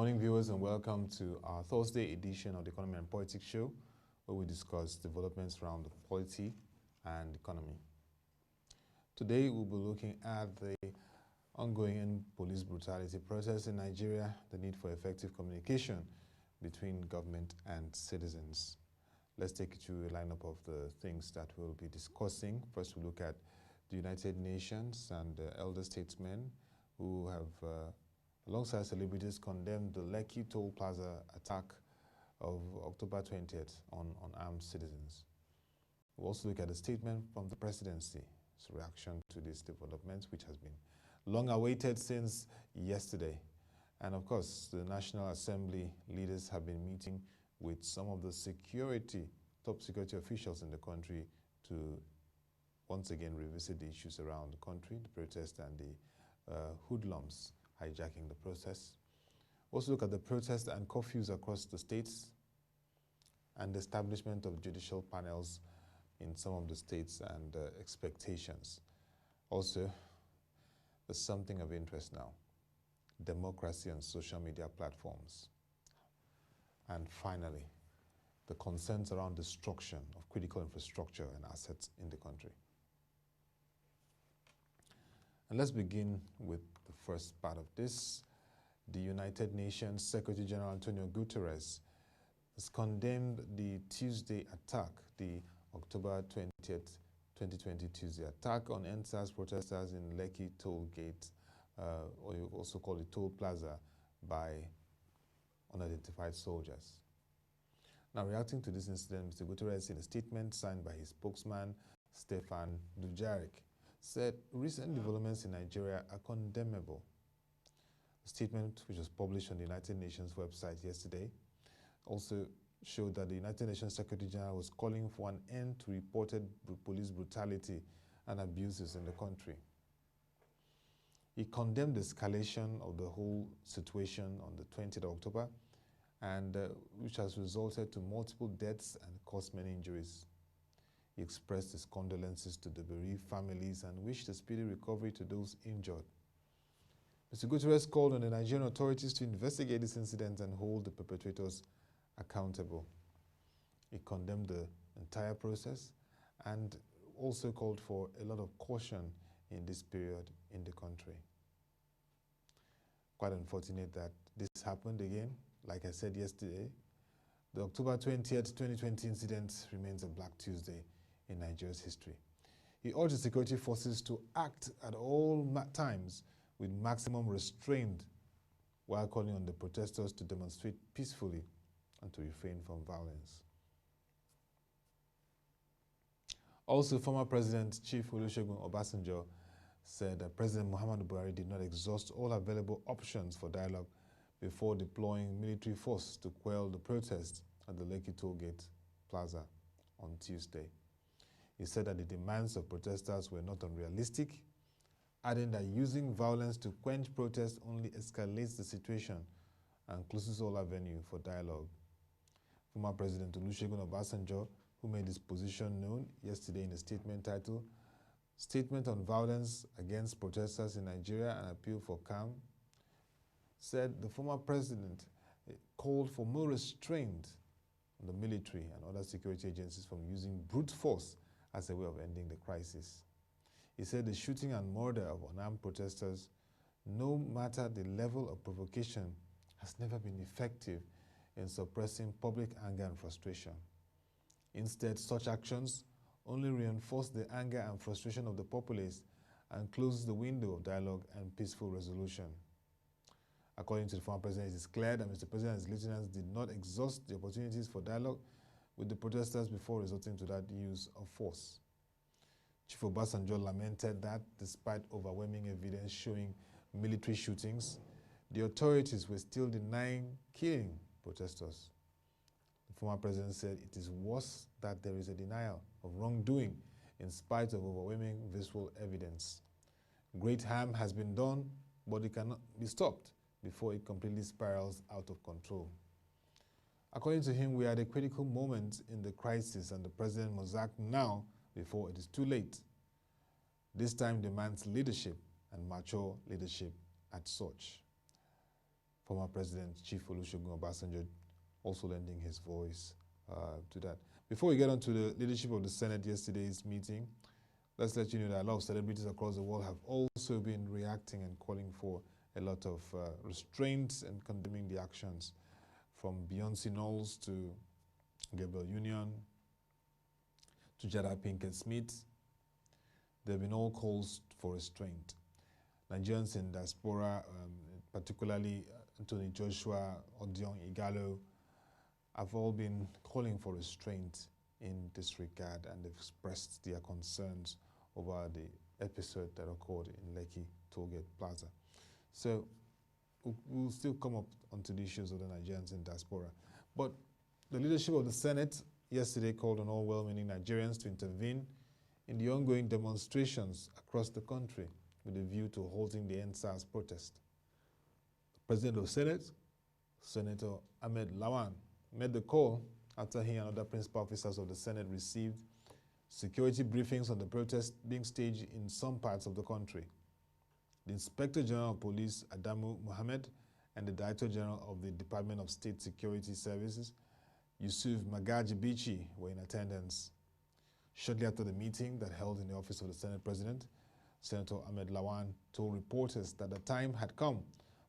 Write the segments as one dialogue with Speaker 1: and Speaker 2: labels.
Speaker 1: Good morning, viewers, and welcome to our Thursday edition of the Economy and Politics Show, where we discuss developments around the polity and economy. Today, we'll be looking at the ongoing police brutality protests in Nigeria, the need for effective communication between government and citizens. Let's take you through a lineup of the things that we'll be discussing. First, we'll look at the United Nations and elder statesmen who have alongside celebrities, condemned the Lekki Toll Plaza attack of October 20th on armed citizens. We'll also look at a statement from the presidency's reaction to these developments, which has been long awaited since yesterday. And of course, the National Assembly leaders have been meeting with some of the top security officials in the country to once again revisit the issues around the country, the protest and the hoodlums hijacking the process. Also look at the protests and curfews across the states and the establishment of judicial panels in some of the states and expectations. Also, there's something of interest now, democracy on social media platforms. And finally, the concerns around destruction of critical infrastructure and assets in the country. And let's begin with the first part of this. The United Nations Secretary General Antonio Guterres has condemned the Tuesday attack, the October 20th, 2020 Tuesday attack on NSAS protesters in Lekki Toll Gate, or you also call it Toll Plaza, by unidentified soldiers. Now, reacting to this incident, Mr. Guterres, in a statement signed by his spokesman, Stefan Dujarric, said recent developments in Nigeria are condemnable. A statement which was published on the United Nations website yesterday also showed that the United Nations Secretary General was calling for an end to reported police brutality and abuses in the country. He condemned the escalation of the whole situation on the 20th of October, and which has resulted to multiple deaths and caused many injuries. He expressed his condolences to the bereaved families and wished a speedy recovery to those injured. Mr. Guterres called on the Nigerian authorities to investigate this incident and hold the perpetrators accountable. He condemned the entire process and also called for a lot of caution in this period in the country. Quite unfortunate that this happened again. Like I said yesterday, the October 20th, 2020 incident remains a Black Tuesday in Nigeria's history. He urged the security forces to act at all times with maximum restraint while calling on the protesters to demonstrate peacefully and to refrain from violence. Also, former President Chief Olusegun Obasanjo said that President Muhammadu Buhari did not exhaust all available options for dialogue before deploying military force to quell the protest at the Lekki Toll Plaza on Tuesday. He said that the demands of protesters were not unrealistic, adding that using violence to quench protest only escalates the situation and closes all avenue for dialogue. Former President Olusegun Obasanjo, who made his position known yesterday in a statement titled "Statement on Violence Against Protesters in Nigeria and Appeal for Calm," said the former president called for more restraint on the military and other security agencies from using brute force as a way of ending the crisis. He said the shooting and murder of unarmed protesters, no matter the level of provocation, has never been effective in suppressing public anger and frustration. Instead, such actions only reinforce the anger and frustration of the populace and close the window of dialogue and peaceful resolution. According to the former president, it is clear that Mr. President and his lieutenants did not exhaust the opportunities for dialogue with the protesters before resorting to that use of force. Chief Obasanjo lamented that despite overwhelming evidence showing military shootings, the authorities were still denying killing protesters. The former president said it is worse that there is a denial of wrongdoing in spite of overwhelming visual evidence. Great harm has been done, but it cannot be stopped before it completely spirals out of control. According to him, we are at a critical moment in the crisis and the president must act now before it is too late. This time demands leadership and mature leadership at such. Former President Chief Olusegun Obasanjo also lending his voice to that. Before we get on to the leadership of the Senate yesterday's meeting, let's let you know that a lot of celebrities across the world have also been reacting and calling for a lot of restraints and condemning the actions, from Beyonce Knowles to Gabriel Union to Jada Pinkett Smith. There have been all calls for restraint. Nigerians in diaspora, particularly Anthony Joshua, Odion Igalo, have all been calling for restraint in this regard, and they've expressed their concerns over the episode that occurred in Lekki Toll Plaza. So we'll still come up onto the issues of the Nigerians in diaspora. But the leadership of the Senate yesterday called on all well-meaning Nigerians to intervene in the ongoing demonstrations across the country with a view to halting the NSAS protest. The President of the Senate, Senator Ahmed Lawan, made the call after he and other principal officers of the Senate received security briefings on the protest being staged in some parts of the country. The Inspector General of Police, Adamu Mohammed, and the Director General of the Department of State Security Services, Yusuf Magaji Bichi, were in attendance. Shortly after the meeting that held in the office of the Senate President, Senator Ahmed Lawan told reporters that the time had come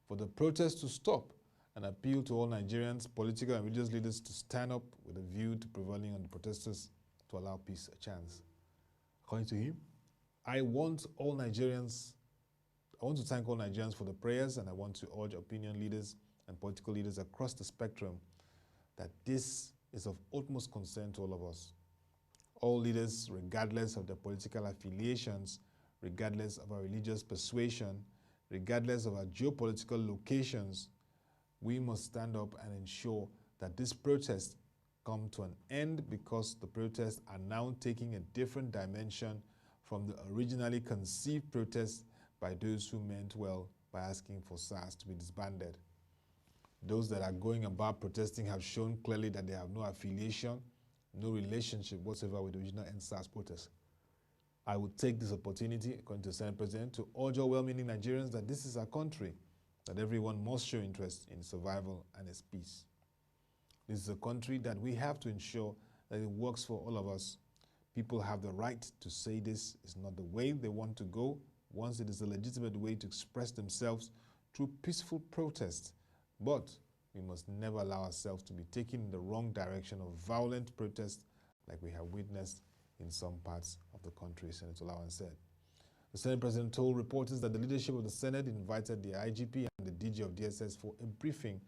Speaker 1: for the protest to stop and appealed to all Nigerians, political and religious leaders to stand up with a view to prevailing on the protesters to allow peace a chance. According to him, I want to thank all Nigerians for the prayers, and I want to urge opinion leaders and political leaders across the spectrum that this is of utmost concern to all of us. All leaders, regardless of their political affiliations, regardless of our religious persuasion, regardless of our geopolitical locations, we must stand up and ensure that this protest come to an end, because the protests are now taking a different dimension from the originally conceived protests by those who meant well by asking for SARS to be disbanded. Those that are going about protesting have shown clearly that they have no affiliation, no relationship whatsoever with the original NSAS protest. I would take this opportunity, according to the Senate President, to urge all well-meaning Nigerians that this is our country, that everyone must show interest in survival and its peace. This is a country that we have to ensure that it works for all of us. People have the right to say this is not the way they want to go, once it is a legitimate way to express themselves through peaceful protest. But we must never allow ourselves to be taken in the wrong direction of violent protest like we have witnessed in some parts of the country, Senator Lawan said. The Senate President told reporters that the leadership of the Senate invited the IGP and the DG of DSS for a briefing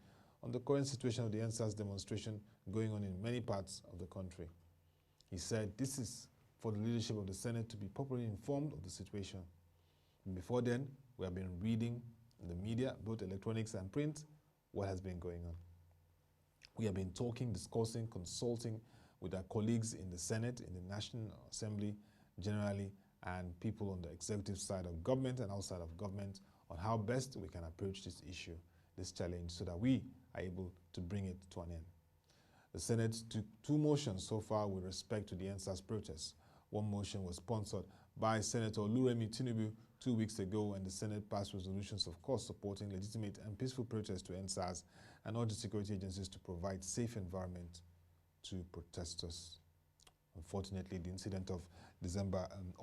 Speaker 1: on the current situation of the NSAS demonstration going on in many parts of the country. He said this is for the leadership of the Senate to be properly informed of the situation. Before then, we have been reading in the media, both electronics and print, what has been going on. We have been talking, discussing, consulting with our colleagues in the Senate, in the National Assembly generally, and people on the executive side of government and outside of government on how best we can approach this issue, this challenge, so that we are able to bring it to an end. The Senate took 2 motions so far with respect to the NSAS protests. One motion was sponsored by Senator Oluremi Tinubu 2 weeks ago, and the Senate passed resolutions, of course, supporting legitimate and peaceful protests to end SARS and urged security agencies to provide safe environment to protesters. Unfortunately, the incident of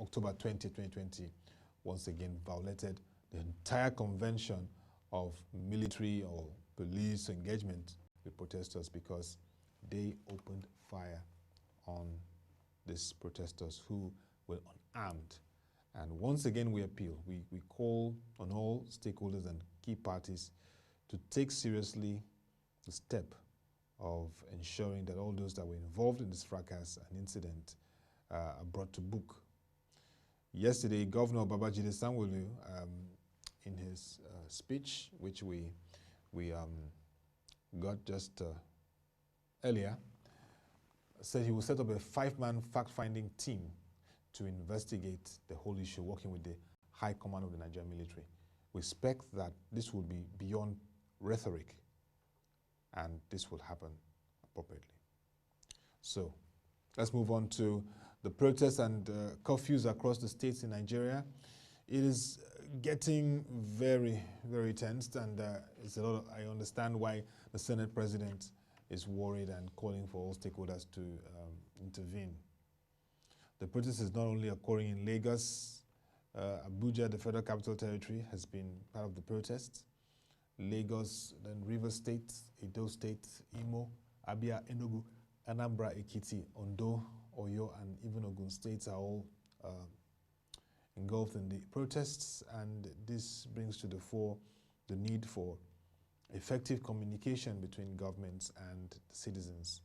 Speaker 1: October 20, 2020, once again violated the entire convention of military or police engagement with protesters, because they opened fire on these protesters who were unarmed. And once again, we appeal. We call on all stakeholders and key parties to take seriously the step of ensuring that all those that were involved in this fracas and incident are brought to book. Yesterday, Governor Babajide Sanwo-Olu, in his speech, which we got just earlier, said he will set up a 5-man fact-finding team to investigate the whole issue, working with the High Command of the Nigerian military. We expect that this will be beyond rhetoric, and this will happen appropriately. So let's move on to the protests and curfews across the states in Nigeria. It is getting very, very tensed, and it's a lot of, I understand why the Senate President is worried and calling for all stakeholders to intervene. The protest is not only occurring in Lagos. Abuja, the Federal Capital Territory, has been part of the protest. Lagos, then Rivers State, Edo State, Imo, Abia, Enugu, Anambra, Ekiti, Ondo, Oyo, and even Ogun states are all engulfed in the protests, and this brings to the fore the need for effective communication between governments and the citizens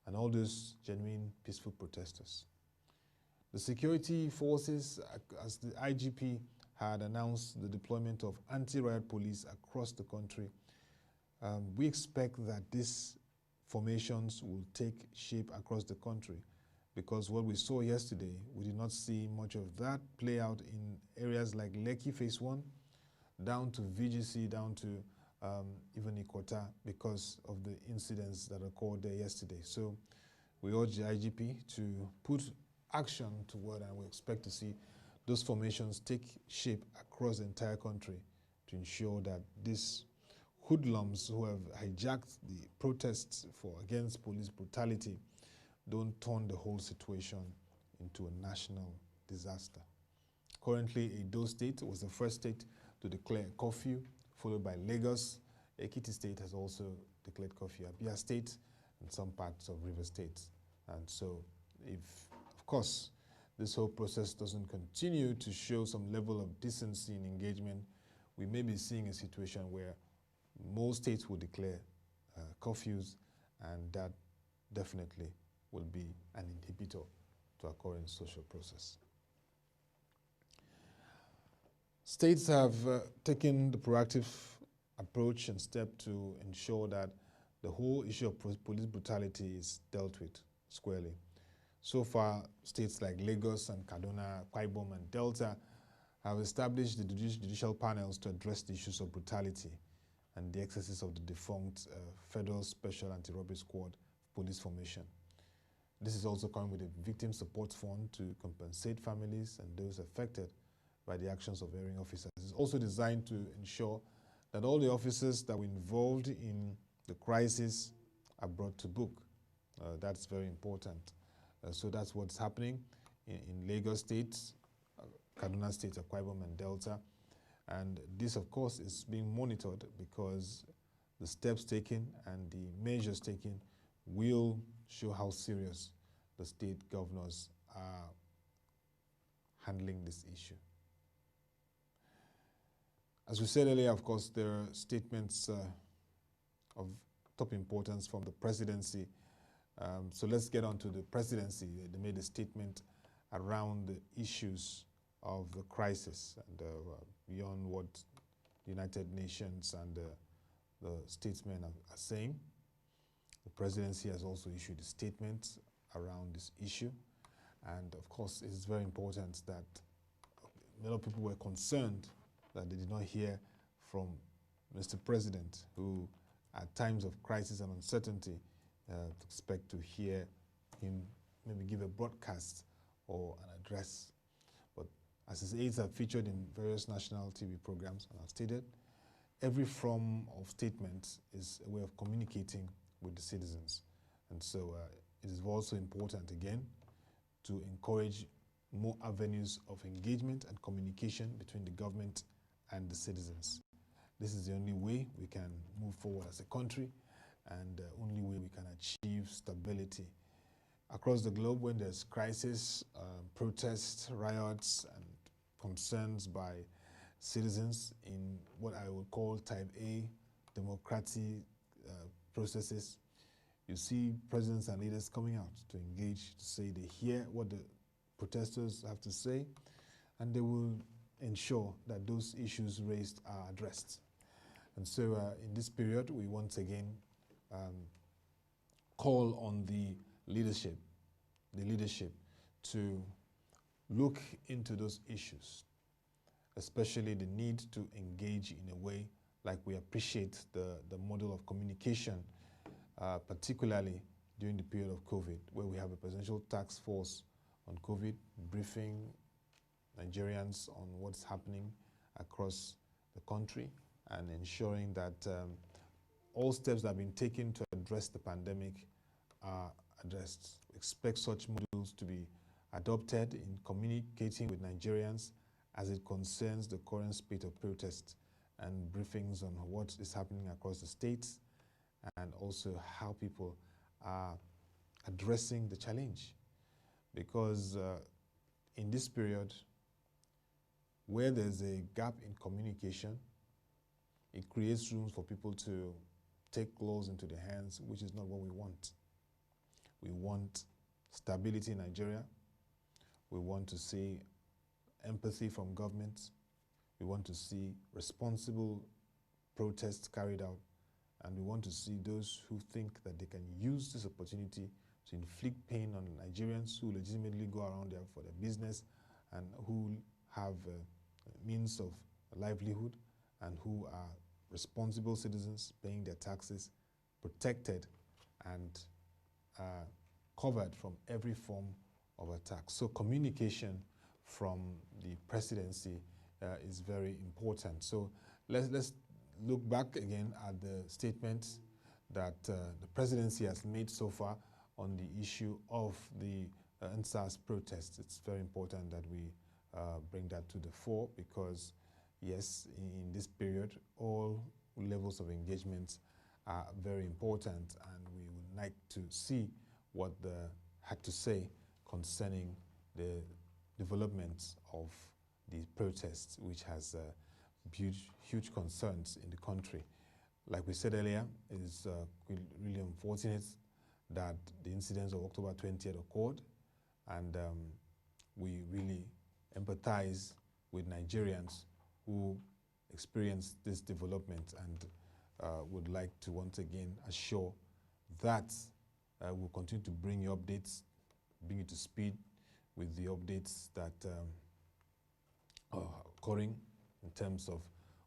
Speaker 1: and all those genuine peaceful protesters. The security forces, as the IGP had announced the deployment of anti-riot police across the country, we expect that these formations will take shape across the country, because what we saw yesterday, we did not see much of that play out in areas like Lekki Phase 1, down to VGC, down to even Ikota, because of the incidents that occurred there yesterday. So we urge the IGP to put action toward, and we expect to see those formations take shape across the entire country to ensure that these hoodlums who have hijacked the protests against police brutality don't turn the whole situation into a national disaster. Currently, Edo State was the first state to declare curfew, followed by Lagos. Ekiti State has also declared curfew. Abia State and some parts of River State. And so, if, of course, this whole process doesn't continue to show some level of decency in engagement, we may be seeing a situation where most states will declare curfews, and that definitely will be an inhibitor to our current social process. States have taken the proactive approach and step to ensure that the whole issue of police brutality is dealt with squarely. So far, states like Lagos and Kaduna, Akwa Ibom and Delta have established the judicial panels to address the issues of brutality and the excesses of the defunct Federal Special Anti-Robbery Squad police formation. This is also coming with a victim support fund to compensate families and those affected by the actions of erring officers. It's also designed to ensure that all the officers that were involved in the crisis are brought to book. That's very important. So that's what's happening in Lagos State, Kaduna State, Akwa Ibom and Delta. And this, of course, is being monitored because the steps taken and the measures taken will show how serious the state governors are handling this issue. As we said earlier, of course, there are statements of top importance from the presidency. So let's get on to the presidency. They made a statement around the issues of the crisis and beyond what the United Nations and the statesmen are saying. The presidency has also issued a statement around this issue. And of course, it is very important that a lot of people were concerned that they did not hear from Mr. President, who at times of crisis and uncertainty expect to hear him maybe give a broadcast or an address. But as his aides have featured in various national TV programs and have stated, every form of statement is a way of communicating with the citizens. And so it is also important, again, to encourage more avenues of engagement and communication between the government and the citizens. This is the only way we can move forward as a country, and the only way we can achieve stability. Across the globe, when there's crisis, protests, riots, and concerns by citizens in what I would call type A democratic processes, you see presidents and leaders coming out to engage, to say they hear what the protesters have to say, and they will ensure that those issues raised are addressed. And so in this period, we once again call on the leadership to look into those issues, especially the need to engage in a way like we appreciate the model of communication, particularly during the period of COVID, where we have a presidential task force on COVID briefing Nigerians on what's happening across the country and ensuring that all steps that have been taken to address the pandemic are addressed. We expect such modules to be adopted in communicating with Nigerians as it concerns the current spate of protest and briefings on what is happening across the states and also how people are addressing the challenge. Because in this period, where there's a gap in communication, it creates room for people to take laws into their hands, which is not what we want. We want stability in Nigeria. We want to see empathy from government. We want to see responsible protests carried out. And we want to see those who think that they can use this opportunity to inflict pain on Nigerians who legitimately go around there for their business and who have means of livelihood and who are responsible citizens paying their taxes, protected and covered from every form of attack. So communication from the presidency is very important. So let's look back again at the statements that the presidency has made so far on the issue of the NSAS protests. It's very important that we bring that to the fore because, yes, in this period, all levels of engagement are very important, and we would like to see what they had to say concerning the development of the protests, which has huge concerns in the country. Like we said earlier, it is really unfortunate that the incidents of October 20th occurred, and we really empathize with Nigerians who experienced this development and would like to once again assure that we'll continue to bring you updates, bring you to speed with the updates that are occurring in terms of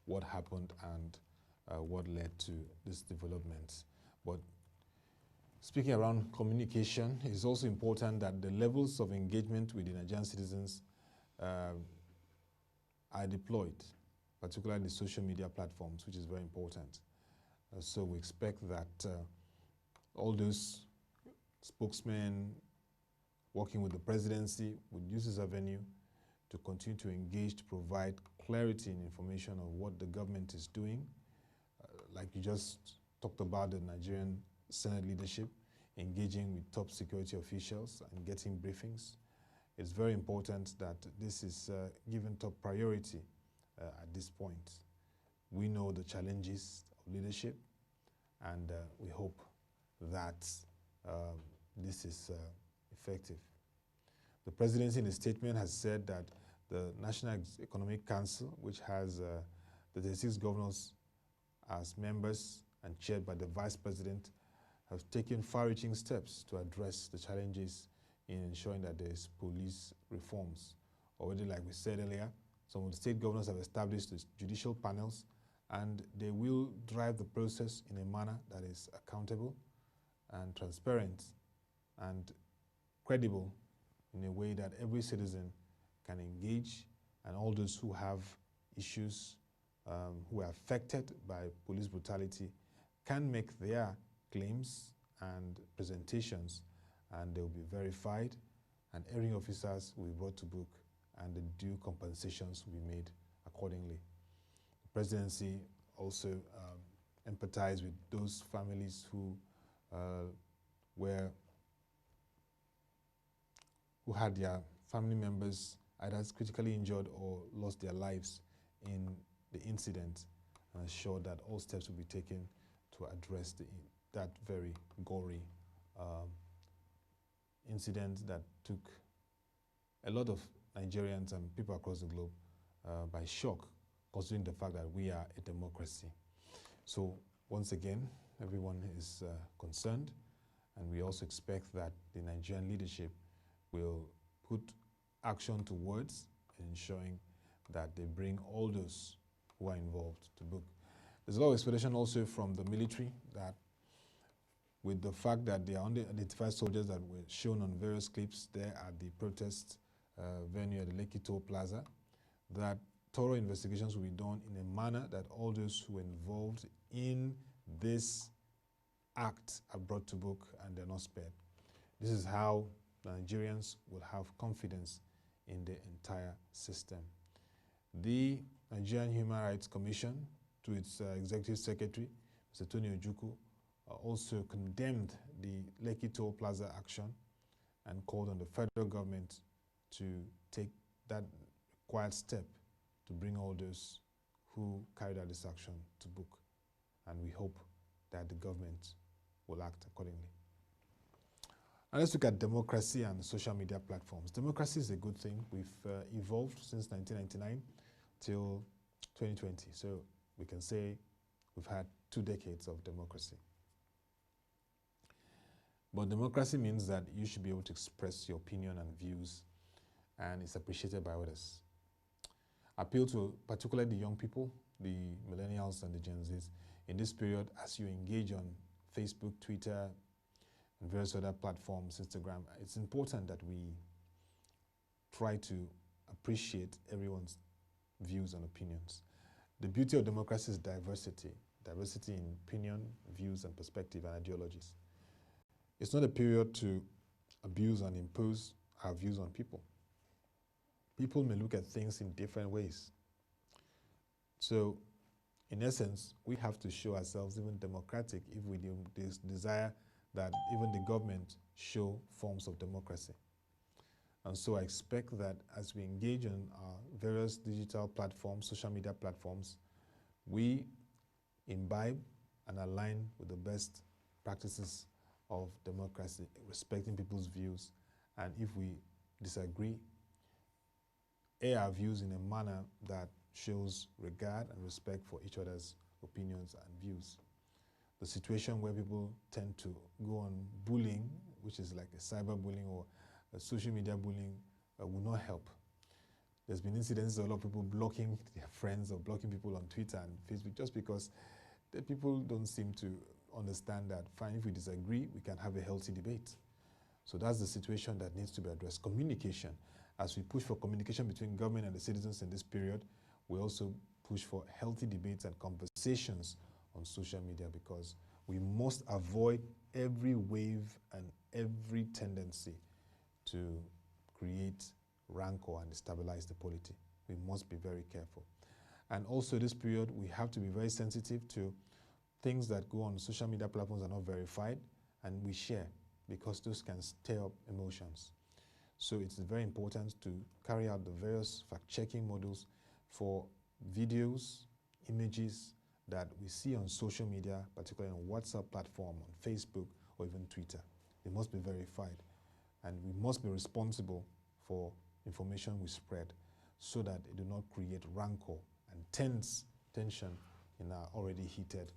Speaker 1: what happened and what led to this development. But speaking around communication, it's also important that the levels of engagement with the Nigerian citizens are deployed, particularly the social media platforms, which is very important. So we expect that all those spokesmen working with the presidency would use this avenue to continue to engage, to provide clarity and information of what the government is doing. Like you just talked about, the Nigerian Senate leadership engaging with top security officials and getting briefings. It's very important that this is given top priority at this point. We know the challenges of leadership, and we hope that this is effective. The presidency in a statement has said that the National Economic Council, which has the 36 governors as members and chaired by the vice president, have taken far-reaching steps to address the challenges in ensuring that there is police reforms. Already, like we said earlier, some of the state governors have established judicial panels, and they will drive the process in a manner that is accountable and transparent and credible in a way that every citizen can engage, and all those who have issues, who are affected by police brutality, can make their claims and presentations, and they will be verified, and erring officers will be brought to book, and the due compensations will be made accordingly. The presidency also empathized with those families who had their family members either critically injured or lost their lives in the incident, and assured that all steps will be taken to address that very gory incident that took a lot of Nigerians and people across the globe by shock, considering the fact that we are a democracy. So once again, everyone is concerned, and we also expect that the Nigerian leadership will put action to words in ensuring that they bring all those who are involved to book. There's a lot of expectation also from the military that with the fact that they are unidentified soldiers that were shown on various clips there at the protest venue at the Lekki Toll Plaza, that thorough investigations will be done in a manner that all those who were involved in this act are brought to book and they're not spared. This is how Nigerians will have confidence in the entire system. The Nigerian Human Rights Commission, to its Executive Secretary, Mr. Tony Ojukwu, also condemned the Lekki Toll Plaza action and called on the federal government to take that required step to bring all those who carried out this action to book. And we hope that the government will act accordingly. And let's look at democracy and social media platforms. Democracy is a good thing. We've evolved since 1999 till 2020. So we can say we've had 2 decades of democracy. But democracy means that you should be able to express your opinion and views, and it's appreciated by others. Appeal to particularly the young people, the millennials and the Gen Zs, in this period as you engage on Facebook, Twitter, and various other platforms, Instagram. It's important that we try to appreciate everyone's views and opinions. The beauty of democracy is diversity in opinion, views, and perspective and ideologies. It's not a period to abuse and impose our views on people. People may look at things in different ways. So, in essence, we have to show ourselves even democratic if we desire that even the government show forms of democracy. And so I expect that as we engage in our various digital platforms, social media platforms, we imbibe and align with the best practices of democracy, respecting people's views, and if we disagree, air our views in a manner that shows regard and respect for each other's opinions and views. The situation where people tend to go on bullying, which is like a cyberbullying or a social media bullying, will not help. There's been incidents of a lot of people blocking their friends or blocking people on Twitter and Facebook just because the people don't seem to understand that, fine, if we disagree, we can have a healthy debate. So that's the situation that needs to be addressed. Communication. As we push for communication between government and the citizens in this period, we also push for healthy debates and conversations on social media, because we must avoid every wave and every tendency to create rancor and destabilize the polity. We must be very careful. And also this period, we have to be very sensitive to things that go on social media platforms are not verified, and we share, because those can stir up emotions. So it's very important to carry out the various fact-checking models for videos, images that we see on social media, particularly on WhatsApp platform, on Facebook, or even Twitter. They must be verified, and we must be responsible for information we spread so that it do not create rancor and tension in our already heated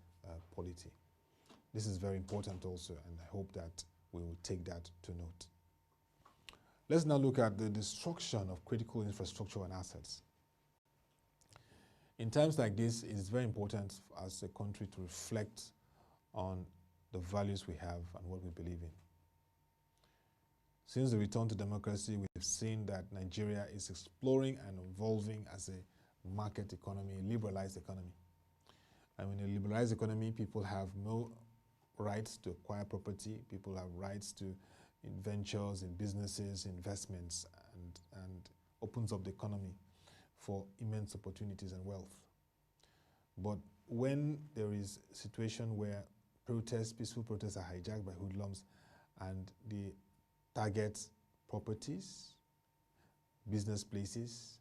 Speaker 1: polity. This is very important also, and I hope that we will take that to note. Let's now look at the destruction of critical infrastructure and assets. In times like this, it is very important as a country to reflect on the values we have and what we believe in. Since the return to democracy, we've seen that Nigeria is exploring and evolving as a market economy, a liberalized economy. And in a liberalized economy, people have no rights to acquire property, people have rights to in ventures, in businesses, investments, and opens up the economy for immense opportunities and wealth. But when there is a situation where peaceful protests are hijacked by hoodlums and they target properties, business places,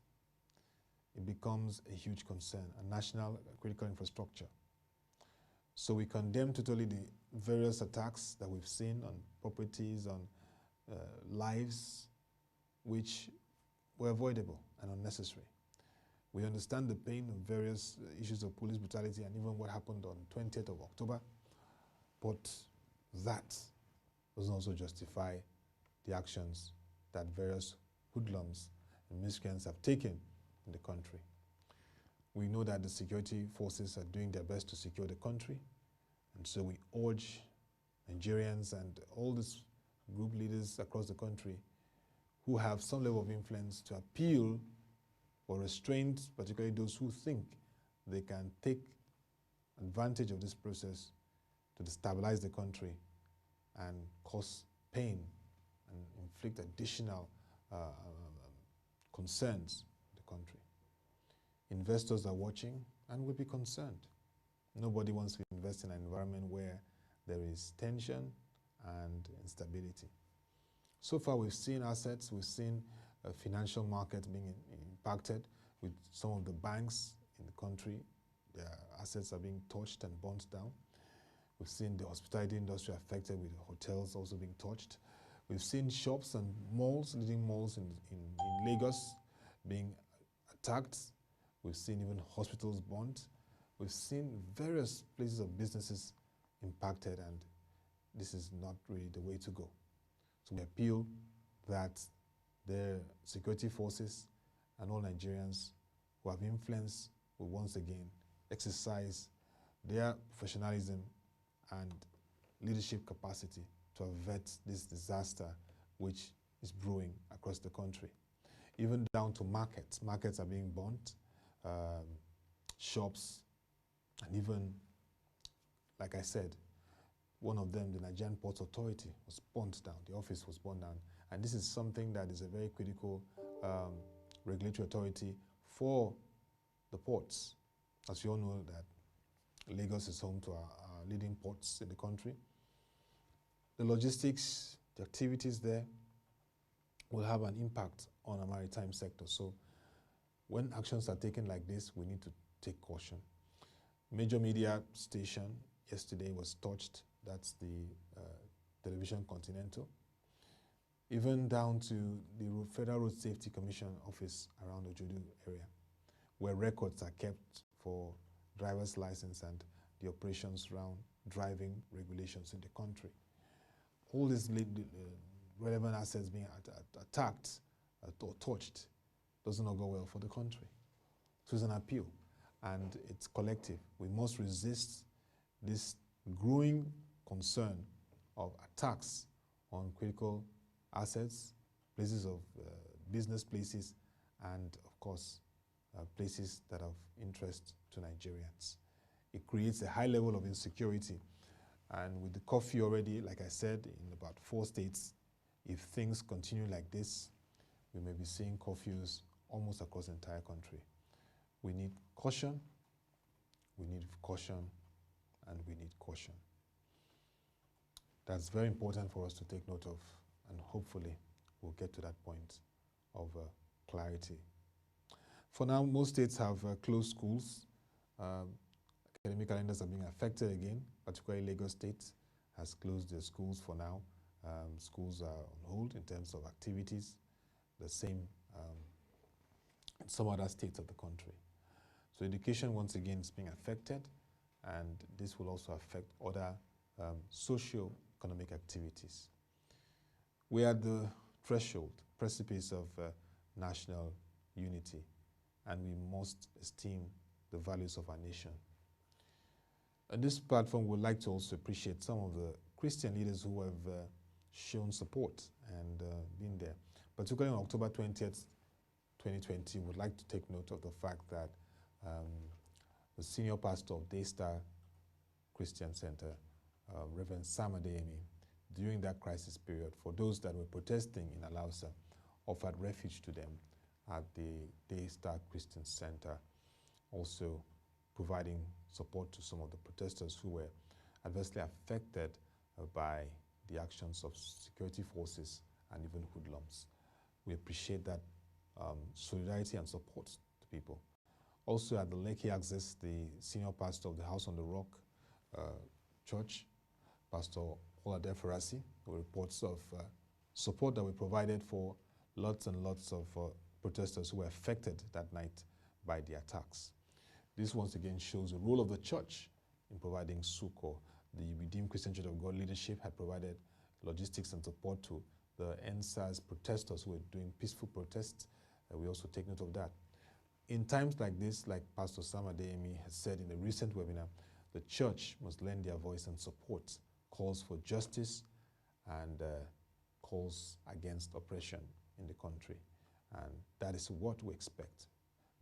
Speaker 1: it becomes a huge concern, a national critical infrastructure. So we condemn totally the various attacks that we've seen on properties, on lives, which were avoidable and unnecessary. We understand the pain of various issues of police brutality and even what happened on 20th of October, but that doesn't also justify the actions that various hoodlums and miscreants have taken in the country. We know that the security forces are doing their best to secure the country, and so we urge Nigerians and all these group leaders across the country who have some level of influence to appeal but restrained, particularly those who think they can take advantage of this process to destabilize the country and cause pain and inflict additional concerns in the country. Investors are watching and will be concerned. Nobody wants to invest in an environment where there is tension and instability. So far, we've seen assets, we've seen financial markets being impacted with some of the banks in the country. Their assets are being touched and burnt down. We've seen the hospitality industry affected with hotels also being touched. We've seen shops and malls, leading malls in Lagos being attacked. We've seen even hospitals burnt. We've seen various places of businesses impacted, and this is not really the way to go. So we appeal that the security forces and all Nigerians who have influence will once again exercise their professionalism and leadership capacity to avert this disaster which is brewing across the country. Even down to markets. Markets are being burnt, shops, and even, like I said, one of them, the Nigerian Ports Authority, was burnt down. The office was burnt down. And this is something that is a very critical regulatory authority for the ports. As you all know, that Lagos is home to our leading ports in the country. The logistics, the activities there will have an impact on our maritime sector. So when actions are taken like this, we need to take caution. Major media station yesterday was touched. That's the Television Continental. Even down to the Federal Road Safety Commission office around the Ojodu area, where records are kept for driver's license and the operations around driving regulations in the country. All these relevant assets being attacked or touched does not go well for the country. So it's an appeal, and it's collective. We must resist this growing concern of attacks on critical assets, places of business places, and of course, places that are of interest to Nigerians. It creates a high level of insecurity. And with the curfew already, like I said, in about 4 states, if things continue like this, we may be seeing curfews almost across the entire country. We need caution, we need caution, and we need caution. That's very important for us to take note of, and hopefully we'll get to that point of clarity. For now, most states have closed schools. Academic calendars are being affected again, particularly Lagos State has closed their schools for now. Schools are on hold in terms of activities, the same in some other states of the country. So education, once again, is being affected, and this will also affect other socio-economic activities. We are at the threshold, precipice of national unity, and we must esteem the values of our nation. On this platform, we'd like to also appreciate some of the Christian leaders who have shown support and been there. Particularly on October 20th, 2020, we'd like to take note of the fact that the senior pastor of Daystar Christian Center, Reverend Sam Adeyemi, during that crisis period, for those that were protesting in Alausa, offered refuge to them at the Daystar Christian Center, also providing support to some of the protesters who were adversely affected by the actions of security forces and even hoodlums. We appreciate that solidarity and support to people. Also at the Lekki Axis, the senior pastor of the House on the Rock Church, Pastor Ottoabasi Abasiekong, reports of support that we provided for lots and lots of protesters who were affected that night by the attacks. This once again shows the role of the church in providing succor. The Redeemed Christian Church of God leadership had provided logistics and support to the NSAS protesters who were doing peaceful protests. We also take note of that. In times like this, like Pastor Sam Adeyemi has said in a recent webinar, the church must lend their voice and support calls for justice and calls against oppression in the country. And that is what we expect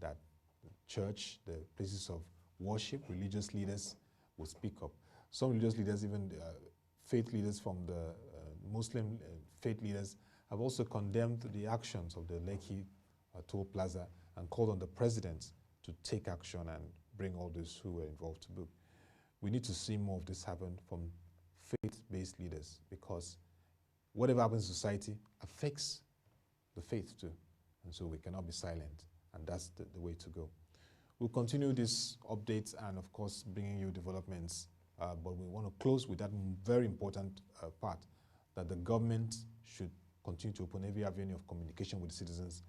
Speaker 1: that the church, the places of worship, religious leaders will speak up. Some religious leaders, even faith leaders from the Muslim faith leaders, have also condemned the actions of the Lekki Toll Plaza and called on the president to take action and bring all those who were involved to book. We need to see more of this happen from faith-based leaders, because whatever happens in society affects the faith too. And so we cannot be silent, and that's the way to go. We'll continue these updates and, of course, bringing you developments, but we want to close with that very important part, that the government should continue to open every avenue of communication with the citizens,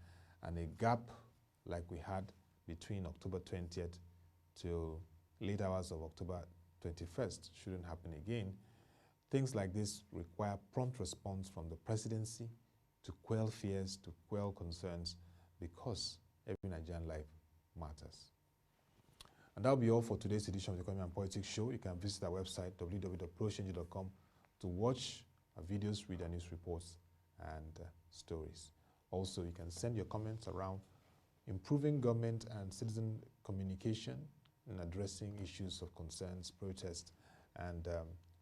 Speaker 1: and a gap like we had between October 20th till late hours of October 21st shouldn't happen again. Things like this require prompt response from the presidency to quell fears, to quell concerns, because every Nigerian life matters. And that'll be all for today's edition of the Economy and Politics Show. You can visit our website, www.presidency.com, to watch our videos, read our news reports, and stories. Also, you can send your comments around improving government and citizen communication in addressing issues of concerns, protests, and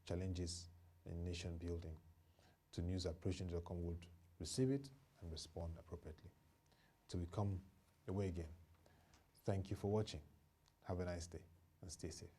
Speaker 1: challenges in nation building to news@presidency.com. Would receive it and respond appropriately. Till we come away again, thank you for watching. Have a nice day and stay safe.